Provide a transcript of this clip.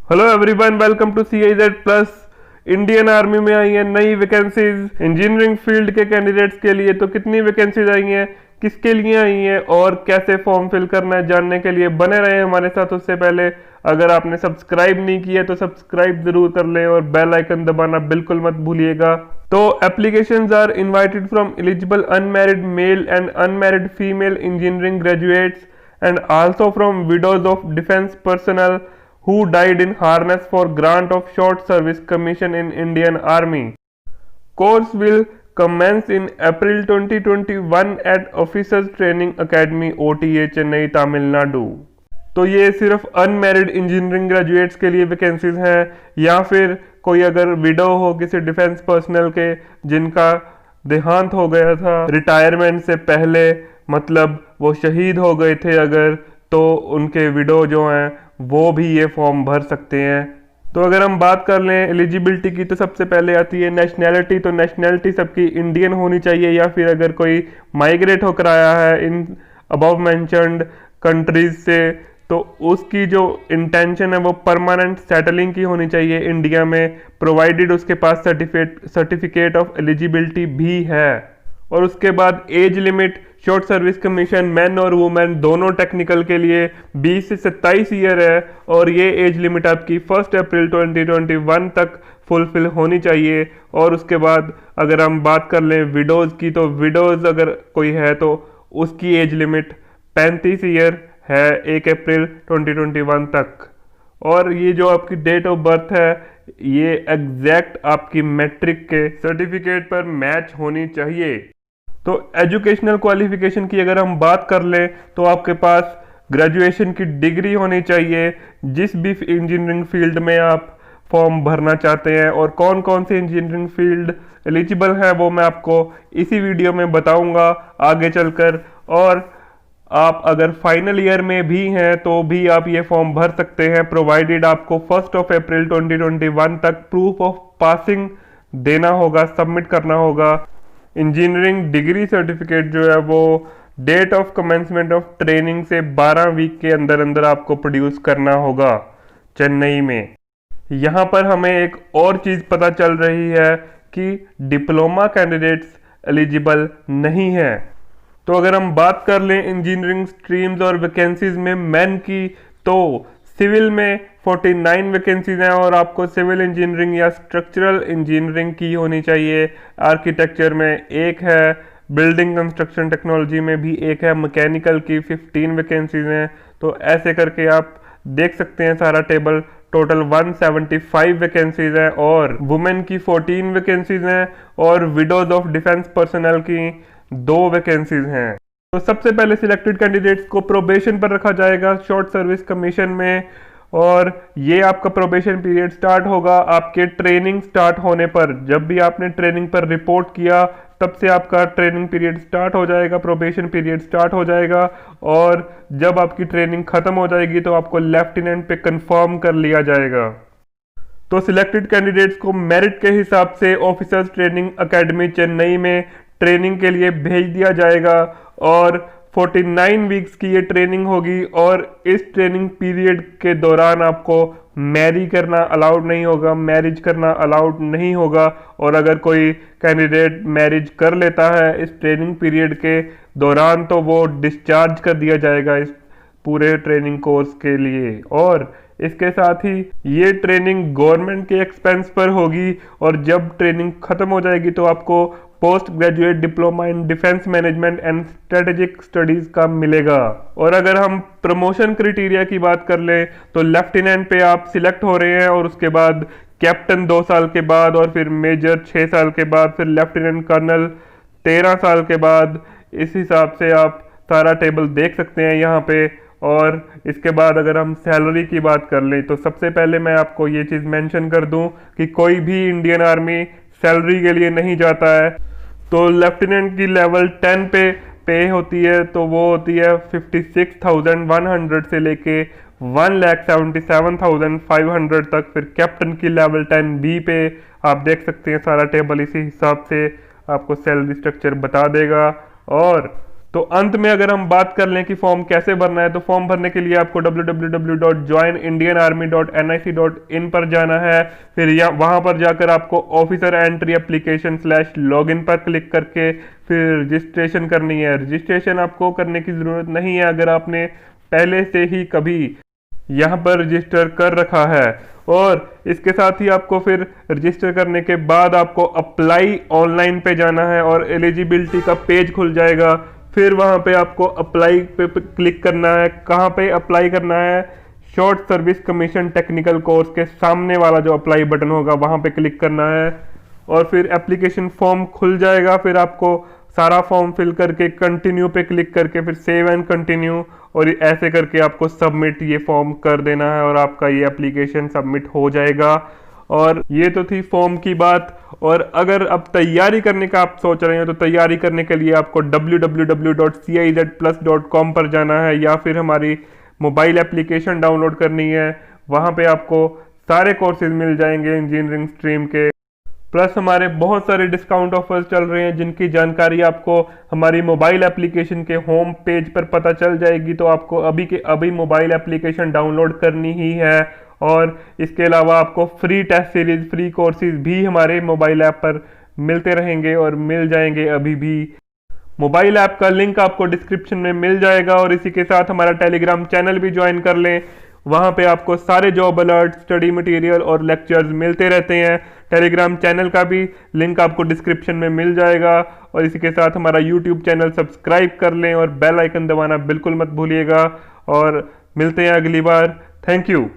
Hello everyone, welcome to CIZ plus. Indian army में आई है नई वैकेंसीज इंजीनियरिंग फील्ड के कैंडिडेट्स के लिए। तो कितनी वैकेंसीज आई हैं, किसके लिए आई हैं और कैसे फॉर्म फिल करना है, जानने के लिए बने रहे हमारे साथ। उससे पहले अगर आपने सब्सक्राइब नहीं किया तो सब्सक्राइब जरूर कर लें और बेल आइकन दबाना बिल्कुल मत भूलिएगा। तो applications are invited from eligible unmarried male and unmarried female engineering graduates and also from widows of defense personnel who died in harness for grant of short service commission in Indian Army. Course will commence in April 2021 at Officers Training Academy OTA Chennai Tamil Nadu. तो ये सिर्फ unmarried engineering graduates के लिए vacancies हैं, या फिर कोई अगर विडो हो किसी डिफेंस पर्सनल के जिनका देहांत हो गया था रिटायरमेंट से पहले, मतलब वो शहीद हो गए थे अगर, तो उनके विडो जो हैं वो भी ये फॉर्म भर सकते हैं। तो अगर हम बात कर लें एलिजिबिलिटी की, तो सबसे पहले आती है नेशनैलिटी। तो नेशनैलिटी सबकी इंडियन होनी चाहिए, या फिर अगर कोई माइग्रेट होकर आया है इन अबव मेंशन्ड कंट्रीज से तो उसकी जो इंटेंशन है वो परमानेंट सेटलिंग की होनी चाहिए इंडिया में, प्रोवाइडेड उसके पास सर्टिफिकेट ऑफ एलिजिबिलिटी भी है। और उसके बाद age limit, short service commission man और वुमेन दोनों टेक्निकल के लिए 20 से 27 ईयर है, और ये एज लिमिट आपकी 1 अप्रैल 2021 तक फुलफिल होनी चाहिए। और उसके बाद अगर हम बात कर लें विडोज़ की, तो विडोज़ अगर कोई है तो उसकी एज लिमिट 35 ईयर है 1 अप्रैल 2021 तक। और ये जो आपकी डेट ऑफ बर्थ है ये एग्जैक्ट आपकी मैट्रिक के सर्टिफिकेट पर मैच होनी चाहिए। तो एजुकेशनल क्वालिफिकेशन की अगर हम बात कर लें तो आपके पास ग्रेजुएशन की डिग्री होनी चाहिए जिस भी इंजीनियरिंग फील्ड में आप फॉर्म भरना चाहते हैं। और कौन कौन से इंजीनियरिंग फील्ड एलिजिबल है वो मैं आपको इसी वीडियो में बताऊंगा आगे चलकर। और आप अगर फाइनल ईयर में भी हैं तो भी आप ये फॉर्म भर सकते हैं, प्रोवाइडेड आपको 1 अप्रैल 2021 तक प्रूफ ऑफ पासिंग देना होगा, सबमिट करना होगा। इंजीनियरिंग डिग्री सर्टिफिकेट जो है वो date of commencement of training से 12 वीक के अंदर अंदर आपको प्रोड्यूस करना होगा चेन्नई में। यहाँ पर हमें एक और चीज़ पता चल रही है कि डिप्लोमा कैंडिडेट्स एलिजिबल नहीं है। तो अगर हम बात कर लें इंजीनियरिंग स्ट्रीम्स और वैकेंसीज में मेन की, तो सिविल में 49 वैकेंसीज हैं और आपको सिविल इंजीनियरिंग या स्ट्रक्चरल इंजीनियरिंग की होनी चाहिए। आर्किटेक्चर में एक है, बिल्डिंग कंस्ट्रक्शन टेक्नोलॉजी में भी एक है, मैकेनिकल की 15 वैकेंसीज हैं। तो ऐसे करके आप देख सकते हैं सारा टेबल, टोटल 175 वैकेंसीज हैं। और वुमेन की 14 वैकेंसीज हैं और विडोज ऑफ डिफेंस पर्सनल की 2 वैकेंसीज हैं। तो सबसे पहले सिलेक्टेड कैंडिडेट्स को प्रोबेशन पर रखा जाएगा शॉर्ट सर्विस कमीशन में, और ये आपका प्रोबेशन पीरियड स्टार्ट होगा आपके ट्रेनिंग स्टार्ट होने पर। जब भी आपने ट्रेनिंग पर रिपोर्ट किया तब से आपका ट्रेनिंग पीरियड स्टार्ट हो जाएगा, प्रोबेशन पीरियड स्टार्ट हो जाएगा। और जब आपकी ट्रेनिंग खत्म हो जाएगी तो आपको लेफ्टिनेंट पे कंफर्म कर लिया जाएगा। तो सिलेक्टेड कैंडिडेट्स को मेरिट के हिसाब से ऑफिसर्स ट्रेनिंग अकेडमी चेन्नई में ट्रेनिंग के लिए भेज दिया जाएगा। और 49 वीक्स की ये ट्रेनिंग होगी, और इस ट्रेनिंग पीरियड के दौरान आपको मैरी करना अलाउड नहीं होगा, मैरिज करना अलाउड नहीं होगा। और अगर कोई कैंडिडेट मैरिज कर लेता है इस ट्रेनिंग पीरियड के दौरान तो वो डिस्चार्ज कर दिया जाएगा इस पूरे ट्रेनिंग कोर्स के लिए। और इसके साथ ही ये ट्रेनिंग गवर्नमेंट के एक्सपेंस पर होगी, और जब ट्रेनिंग खत्म हो जाएगी तो आपको post graduate diploma in defence management and strategic studies का मिलेगा। और अगर हम प्रमोशन क्राइटेरिया की बात कर लें तो लेफ्टिनेंट पे आप सिलेक्ट हो रहे हैं, और उसके बाद कैप्टन 2 साल के बाद, और फिर मेजर 6 साल के बाद, फिर लेफ्टिनेंट कर्नल 13 साल के बाद। इस हिसाब से आप सारा टेबल देख सकते हैं यहाँ पे। और इसके बाद अगर हम सैलरी की बात कर लें तो सबसे पहले मैं आपको ये चीज़ मेंशन कर दूं कि कोई भी इंडियन आर्मी सैलरी के लिए नहीं जाता है। तो लेफ्टिनेंट की लेवल 10 पे होती है, तो वो होती है 56,100 से लेके 1,77,500 तक। फिर कैप्टन की लेवल 10B पे आप देख सकते हैं सारा टेबल इसी हिसाब से आपको सैलरी स्ट्रक्चर बता देगा। और तो अंत में अगर हम बात कर लें कि फॉर्म कैसे भरना है, तो फॉर्म भरने के लिए आपको www.joinindianarmy.nic.in पर जाना है। फिर वहां पर जाकर आपको ऑफिसर एंट्री एप्लीकेशन /लॉगिन पर क्लिक करके फिर रजिस्ट्रेशन करनी है। रजिस्ट्रेशन आपको करने की ज़रूरत नहीं है अगर आपने पहले से ही कभी यहाँ पर रजिस्टर कर रखा है। और इसके साथ ही आपको फिर रजिस्टर करने के बाद आपको अप्लाई ऑनलाइन पे जाना है और एलिजिबिलिटी का पेज खुल जाएगा। फिर वहाँ पे आपको अप्लाई पे क्लिक करना है। कहाँ पे अप्लाई करना है? Short service commission technical course के सामने वाला जो अप्लाई बटन होगा वहाँ पे क्लिक करना है और फिर एप्लीकेशन फॉर्म खुल जाएगा। फिर आपको सारा फॉर्म फिल करके कंटिन्यू पे क्लिक करके फिर सेव एंड कंटिन्यू और ऐसे करके आपको सबमिट ये फॉर्म कर देना है और आपका ये एप्लीकेशन सबमिट हो जाएगा। और ये तो थी फॉर्म की बात। और अगर अब तैयारी करने का आप सोच रहे हैं तो तैयारी करने के लिए आपको www.cizplus.com पर जाना है या फिर हमारी मोबाइल एप्लीकेशन डाउनलोड करनी है। वहाँ पे आपको सारे कोर्सेज मिल जाएंगे इंजीनियरिंग स्ट्रीम के। प्लस हमारे बहुत सारे डिस्काउंट ऑफर्स चल रहे हैं जिनकी जानकारी आपको हमारी मोबाइल एप्लीकेशन के होम पेज पर पता चल जाएगी। तो आपको अभी के अभी मोबाइल एप्लीकेशन डाउनलोड करनी ही है। और इसके अलावा आपको free test series, free courses भी हमारे मोबाइल ऐप पर मिलते रहेंगे और मिल जाएंगे अभी भी। मोबाइल ऐप का लिंक आपको डिस्क्रिप्शन में मिल जाएगा और इसी के साथ हमारा टेलीग्राम चैनल भी ज्वाइन कर लें। वहाँ पे आपको सारे जॉब अलर्ट, स्टडी मटेरियल और लेक्चर्स मिलते रहते हैं। टेलीग्राम चैनल का भी लिंक आपको डिस्क्रिप्शन में मिल जाएगा और इसी के साथ हमारा यूट्यूब चैनल सब्सक्राइब कर लें और बेल आइकन दबाना बिल्कुल मत भूलिएगा। और मिलते हैं अगली बार। Thank you.